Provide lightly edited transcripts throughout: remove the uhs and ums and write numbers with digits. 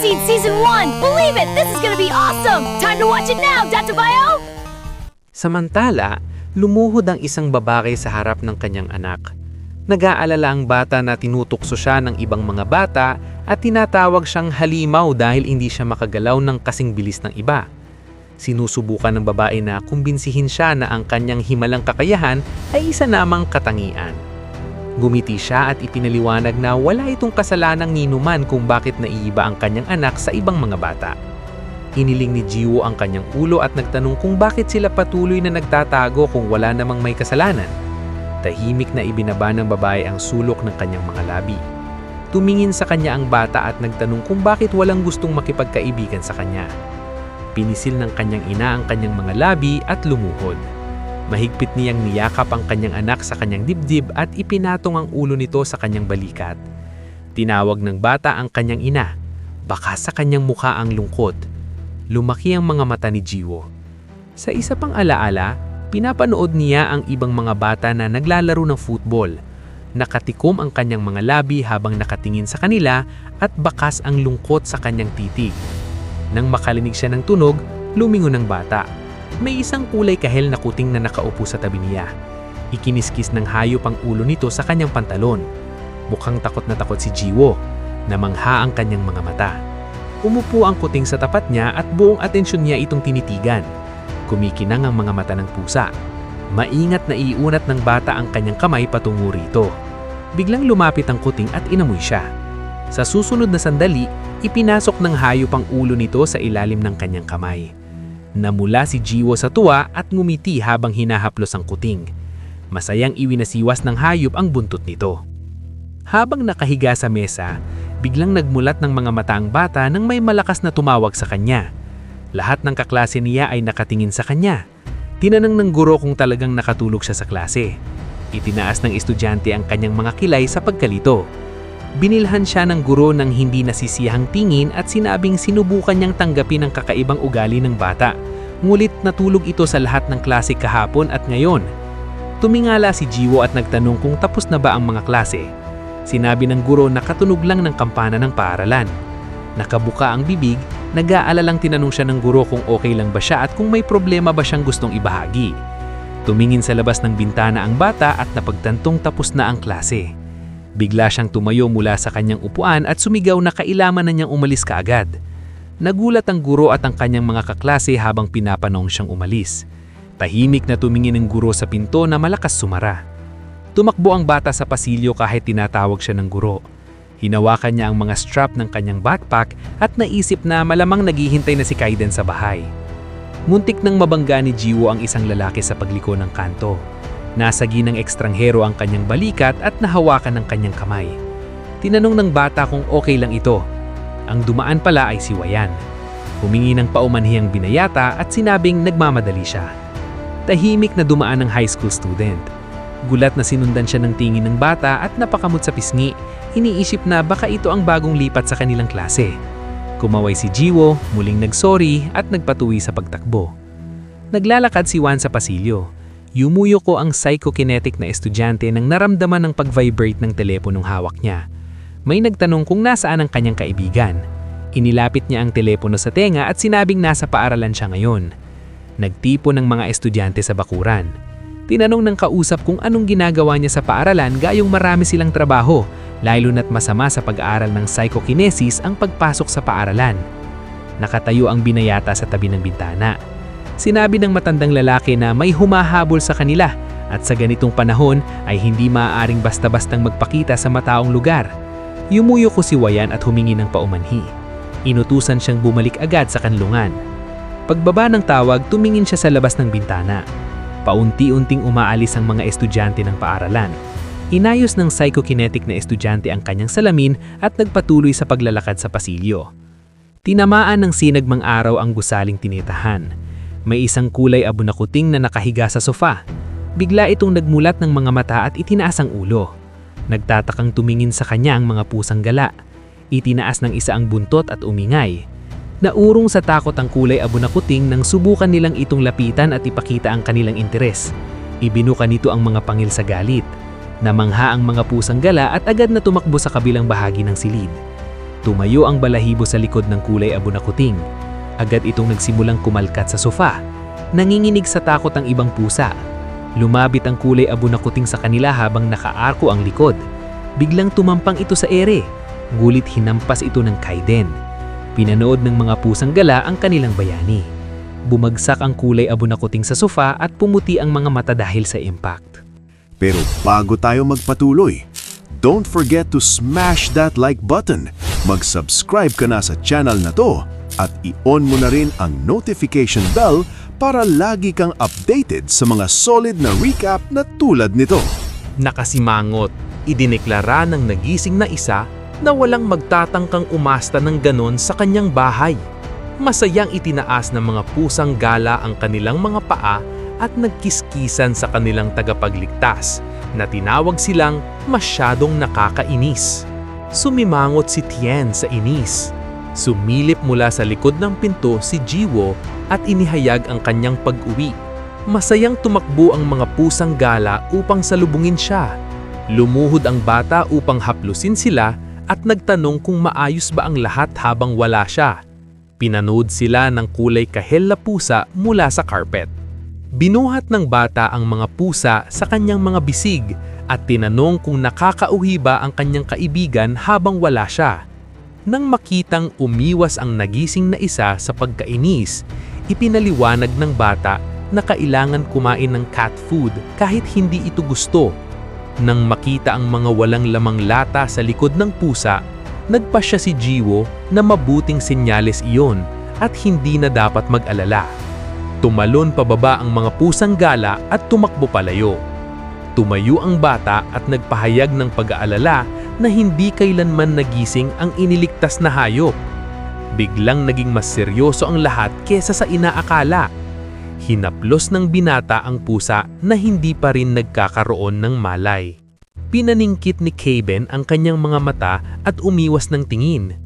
Seed Season 1! Believe it! This is gonna be awesome! Time to watch it now, Dr. Bio! Samantala, lumuhod ang isang babae sa harap ng kanyang anak. Nag-aalala ang bata na tinutukso siya ng ibang mga bata at tinatawag siyang halimaw dahil hindi siya makagalaw ng kasing bilis ng iba. Sinusubukan ng babae na kumbinsihin siya na ang kanyang himalang kakayahan ay isa namang katangian. Gumiti siya at ipinaliwanag na wala itong kasalanang ninuman kung bakit naiiba ang kanyang anak sa ibang mga bata. Iniling ni Jiwo ang kanyang ulo at nagtanong kung bakit sila patuloy na nagtatago kung wala namang may kasalanan. Tahimik na ibinaba ng babae ang sulok ng kanyang mga labi. Tumingin sa kanya ang bata at nagtanong kung bakit walang gustong makipagkaibigan sa kanya. Pinisil ng kanyang ina ang kanyang mga labi at lumuhod. Mahigpit niyang niyakap ang kanyang anak sa kanyang dibdib at ipinatong ang ulo nito sa kanyang balikat. Tinawag ng bata ang kanyang ina. Baka sa kanyang mukha ang lungkot. Lumaki ang mga mata ni Jiwo. Sa isa pang alaala, pinapanood niya ang ibang mga bata na naglalaro ng football. Nakatikom ang kanyang mga labi habang nakatingin sa kanila at bakas ang lungkot sa kanyang titig. Nang makalinig siya ng tunog, lumingon ang bata. May isang kulay kahel na kuting na nakaupo sa tabi niya. Ikiniskis ng hayop ang ulo nito sa kanyang pantalon. Mukhang takot na takot si Jiwo. Namangha ang kanyang mga mata. Umupo ang kuting sa tapat niya at buong atensyon niya itong tinitigan. Kumikinang ang mga mata ng pusa. Maingat na iunat ng bata ang kanyang kamay patungo rito. Biglang lumapit ang kuting at inamoy siya. Sa susunod na sandali, ipinasok ng hayop ang ulo nito sa ilalim ng kanyang kamay. Namula si Jiwo sa tuwa at ngumiti habang hinahaplos ang kuting. Masayang iwinasiwas ng hayop ang buntot nito. Habang nakahiga sa mesa, biglang nagmulat ng mga mata ang bata nang may malakas na tumawag sa kanya. Lahat ng kaklase niya ay nakatingin sa kanya. Tinanong ng guro kung talagang nakatulog siya sa klase. Itinaas ng estudyante ang kanyang mga kilay sa pagkalito. Binilhan siya ng guro ng hindi nasisiyahang tingin at sinabing sinubukan niyang tanggapin ang kakaibang ugali ng bata. Ngulit natulog ito sa lahat ng klase kahapon at ngayon. Tumingala si Jiwo at nagtanong kung tapos na ba ang mga klase. Sinabi ng guro na katunog lang ng kampana ng paaralan. Nakabuka ang bibig, nag-aalalang tinanong siya ng guro kung okay lang ba siya at kung may problema ba siyang gustong ibahagi. Tumingin sa labas ng bintana ang bata at napagtantong tapos na ang klase. Bigla siyang tumayo mula sa kanyang upuan at sumigaw na kailangan na niyang umalis kaagad. Nagulat ang guro at ang kanyang mga kaklase habang pinapanong siyang umalis. Tahimik na tumingin ang guro sa pinto na malakas sumara. Tumakbo ang bata sa pasilyo kahit tinatawag siya ng guro. Hinawakan niya ang mga strap ng kanyang backpack at naisip na malamang naghihintay na si Kaiden sa bahay. Muntik nang mabangga ni Jiwo ang isang lalaki sa pagliko ng kanto. Nasa ginang ekstranghero ang kanyang balikat at nahawakan ng kanyang kamay. Tinanong ng bata kung okay lang ito. Ang dumaan pala ay si Wayan. Humingi ng paumanhiyang binayata at sinabing nagmamadali siya. Tahimik na dumaan ng high school student. Gulat na sinundan siya ng tingin ng bata at napakamot sa pisngi. Iniisip na baka ito ang bagong lipat sa kanilang klase. Kumaway si Jiwo, muling nagsorry at nagpatuloy sa pagtakbo. Naglalakad si Juan sa pasilyo. Yumuyo ko ang psychokinetic na estudyante nang naramdaman ng pag-vibrate ng teleponong hawak niya. May nagtanong kung nasaan ang kanyang kaibigan. Inilapit niya ang telepono sa tenga at sinabing nasa paaralan siya ngayon. Nagtipo ng mga estudyante sa bakuran. Tinanong ng kausap kung anong ginagawa niya sa paaralan gayong marami silang trabaho, lalo na't masama sa pag-aaral ng psychokinesis ang pagpasok sa paaralan. Nakatayo ang binayata sa tabi ng bintana. Sinabi ng matandang lalaki na may humahabol sa kanila at sa ganitong panahon ay hindi maaaring basta-bastang magpakita sa mataong lugar. Yumuyo ko si Wayan at humingi ng paumanhi. Inutusan siyang bumalik agad sa kanlungan. Pagbaba ng tawag, tumingin siya sa labas ng bintana. Paunti-unting umaalis ang mga estudyante ng paaralan. Inayos ng psychokinetic na estudyante ang kanyang salamin at nagpatuloy sa paglalakad sa pasilyo. Tinamaan ng sinagmang araw ang gusaling tinitahan. May isang kulay abo na kuting na nakahiga sa sofa. Bigla itong nagmulat ng mga mata at itinaas ang ulo. Nagtatakang tumingin sa kanya ang mga pusang gala. Itinaas ng isa ang buntot at umingay. Naurong sa takot ang kulay abo na kuting nang subukan nilang itong lapitan at ipakita ang kanilang interes. Ibinuka nito ang mga pangil sa galit. Namangha ang mga pusang gala at agad na tumakbo sa kabilang bahagi ng silid. Tumayo ang balahibo sa likod ng kulay abo na kuting. Agad itong nagsimulang kumalkat sa sofa. Nanginginig sa takot ang ibang pusa. Lumabit ang kulay abo na kuting sa kanila habang nakaarko ang likod. Biglang tumampang ito sa ere. Gulit hinampas ito ng Kaiden. Pinanood ng mga pusang gala ang kanilang bayani. Bumagsak ang kulay abo na kuting sa sofa at pumuti ang mga mata dahil sa impact. Pero bago tayo magpatuloy, don't forget to smash that like button. Mag-subscribe ka na sa channel na to at i-on mo na rin ang notification bell para lagi kang updated sa mga solid na recap na tulad nito. Nakasimangot, idineklara ng nagising na isa na walang magtatangkang umasta ng ganon sa kanyang bahay. Masayang itinaas ng mga pusang gala ang kanilang mga paa at nagkiskisan sa kanilang tagapagligtas na tinawag silang masyadong nakakainis. Sumimangot si Tien sa inis. Sumilip mula sa likod ng pinto si Jiwo at inihayag ang kanyang pag-uwi. Masayang tumakbo ang mga pusang gala upang salubungin siya. Lumuhod ang bata upang haplusin sila at nagtanong kung maayos ba ang lahat habang wala siya. Pinanood sila ng kulay kahel na pusa mula sa carpet. Binuhat ng bata ang mga pusa sa kanyang mga bisig at tinanong kung nakakauhi ba ang kanyang kaibigan habang wala siya. Nang makitang umiwas ang nagising na isa sa pagkainis, ipinaliwanag ng bata na kailangan kumain ng cat food kahit hindi ito gusto. Nang makita ang mga walang lamang lata sa likod ng pusa, nagpasya si Jiwo na mabuting senyales iyon at hindi na dapat mag-alala. Tumalon pababa ang mga pusang gala at tumakbo palayo. Tumayo ang bata at nagpahayag ng pag-aalala na hindi kailanman nagising ang iniligtas na hayop. Biglang naging mas seryoso ang lahat kesa sa inaakala. Hinaplos ng binata ang pusa na hindi pa rin nagkakaroon ng malay. Pinaningkit ni Kaiden ang kanyang mga mata at umiwas ng tingin.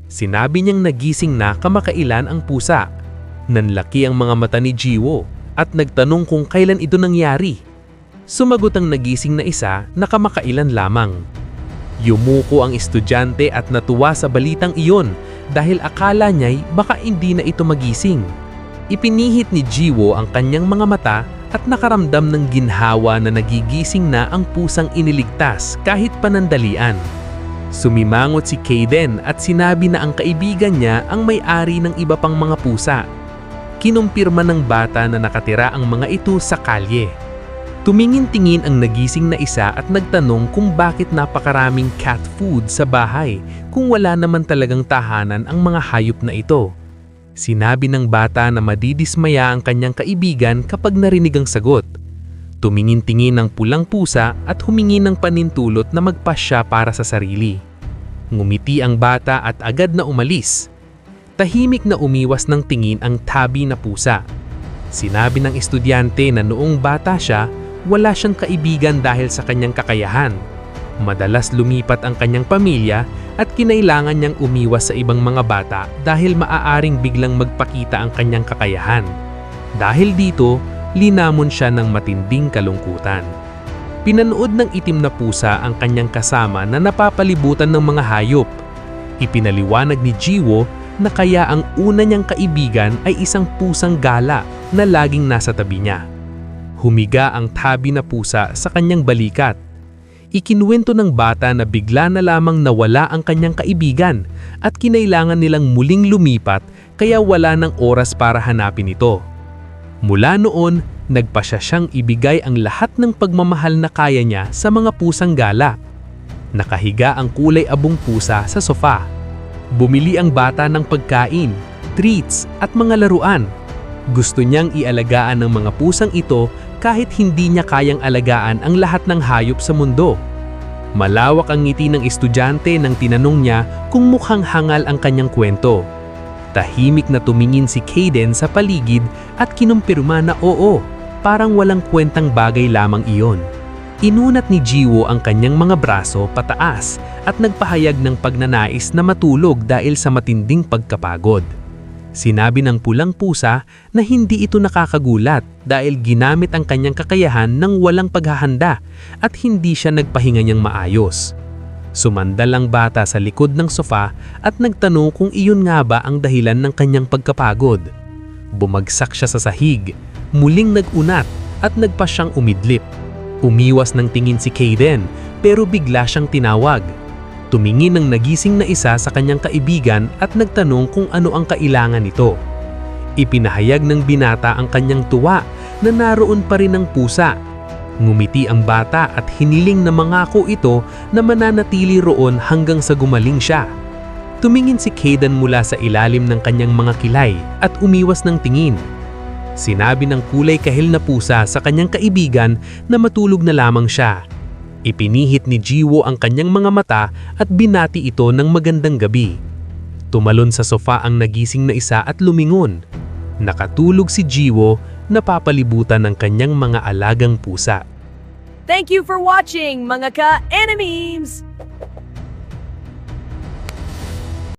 Sinabi niyang nagising na kamakailan ang pusa. Nanlaki ang mga mata ni Jiwo at nagtanong kung kailan ito nangyari. Sumagot ang nagising na isa na kamakailan lamang. Yumuko ang estudyante at natuwa sa balitang iyon dahil akala niya'y baka hindi na ito magising. Ipinihit ni Jiwo ang kanyang mga mata at nakaramdam ng ginhawa na nagigising na ang pusang iniligtas kahit panandalian. Sumimangot si Kaiden at sinabi na ang kaibigan niya ang may-ari ng iba pang mga pusa. Kinumpirma ng bata na nakatira ang mga ito sa kalye. Tumingin-tingin ang nagising na isa at nagtanong kung bakit napakaraming cat food sa bahay kung wala naman talagang tahanan ang mga hayop na ito. Sinabi ng bata na madidismaya ang kanyang kaibigan kapag narinig ang sagot. Tumingin-tingin ang pulang pusa at humingi ng panintulot na magpasya para sa sarili. Ngumiti ang bata at agad na umalis. Tahimik na umiwas ng tingin ang tabi na pusa. Sinabi ng estudyante na noong bata siya, wala siyang kaibigan dahil sa kanyang kakayahan. Madalas lumipat ang kanyang pamilya at kinailangan niyang umiwas sa ibang mga bata dahil maaaring biglang magpakita ang kanyang kakayahan. Dahil dito, linamon siya ng matinding kalungkutan. Pinanood ng itim na pusa ang kanyang kasama na napapalibutan ng mga hayop. Ipinaliwanag ni Jiwo na kaya ang una niyang kaibigan ay isang pusang gala na laging nasa tabi niya. Humiga ang tabi na pusa sa kanyang balikat. Ikinuwento ng bata na bigla na lamang nawala ang kanyang kaibigan at kinailangan nilang muling lumipat kaya wala ng oras para hanapin ito. Mula noon, nagpasya siyang ibigay ang lahat ng pagmamahal na kaya niya sa mga pusang gala. Nakahiga ang kulay abong pusa sa sofa. Bumili ang bata ng pagkain, treats at mga laruan. Gusto niyang ialagaan ng mga pusang ito kahit hindi niya kayang alagaan ang lahat ng hayop sa mundo. Malawak ang ngiti ng estudyante nang tinanong niya kung mukhang hangal ang kanyang kwento. Tahimik na tumingin si Kaiden sa paligid at kinumpirma na oo, parang walang kwentang bagay lamang iyon. Inunat ni Jiwo ang kanyang mga braso pataas at nagpahayag ng pagnanais na matulog dahil sa matinding pagkapagod. Sinabi ng pulang pusa na hindi ito nakakagulat dahil ginamit ang kanyang kakayahan ng walang paghahanda at hindi siya nagpahinga niyang maayos. Sumandal ang bata sa likod ng sofa at nagtanong kung iyon nga ba ang dahilan ng kanyang pagkapagod. Bumagsak siya sa sahig, muling nagunat at nagpa siyang umidlip. Umiwas ng tingin si Kaden pero bigla siyang tinawag. Tumingin ng nagising na isa sa kanyang kaibigan at nagtanong kung ano ang kailangan nito. Ipinahayag ng binata ang kanyang tuwa na naroon pa rin ang pusa. Ngumiti ang bata at hiniling na mangako ito na mananatili roon hanggang sa gumaling siya. Tumingin si Kaden mula sa ilalim ng kanyang mga kilay at umiwas ng tingin. Sinabi ng kulay kahil na pusa sa kanyang kaibigan na matulog na lamang siya. Ipinihit ni Jiwo ang kanyang mga mata at binati ito ng magandang gabi. Tumalon sa sofa ang nagising na isa at lumingon. Nakatulog si Jiwo na papalibutan ng kanyang mga alagang pusa. Thank you for watching, mga ka-enemies!